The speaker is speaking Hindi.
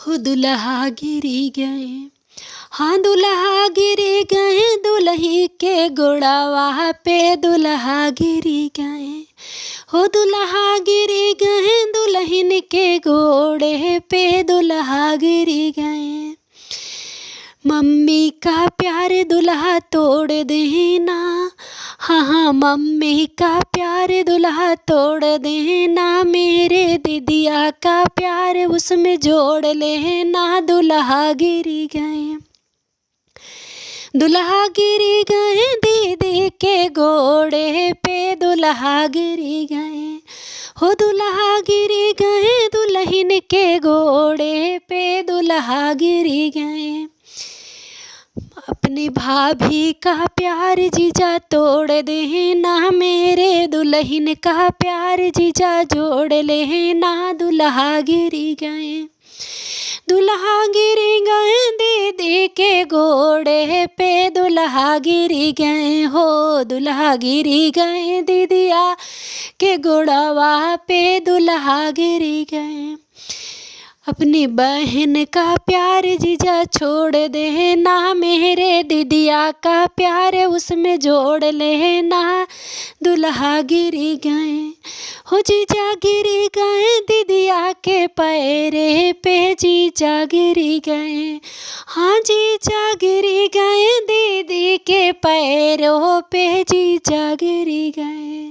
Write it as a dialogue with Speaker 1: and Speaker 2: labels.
Speaker 1: हो दुल्हा गिरी गए, हाँ दुल्हा गिरी गए, दुल्ही के गोड़वा पे दुल्हा गिरी गए। हो दुल्हा गिरी गए, दुल्हन के घोड़े पे दुल्हा गिरी गए। मम्मी का प्यार दुल्हा तोड़ देना, हाँ हाँ मम्मी का प्यार दुल्हा तोड़ देना, मेरे दीदिया का प्यार उसमें जोड़ लेना। दुल्हा गिरी गए, दुल्हा गिरी गए, दीदी के घोड़े पे दुल्हा गिरी गए। हो दुल्हा गिरी गए, दुल्हन के घोड़े पे दुल्हा गिरी गए। अपनी भाभी का प्यार जीजा तोड़ देना, मेरे दुल्हन का प्यार जीजा जोड़ लेना। दुल्हा गिरी गए, दुल्हा गिरी गए, दीदी के घोड़े पे दुल्हा गिरी गए। हो दुल्हा गिरी गए, दीदिया के घोड़वा पे दुल्हा गिरी गए। अपनी बहन का प्यार जीजा छोड़ देना, मेरे दीदिया का प्यार उसमें जोड़ लेना। दुल्हा गिरी गए, हो जीजा गिरी गए, दीदिया के पैरे पे जीजा गिरी गए। हाँ जीजा गिरी गए, दीदी के पैरों पे जीजा गिरी गए।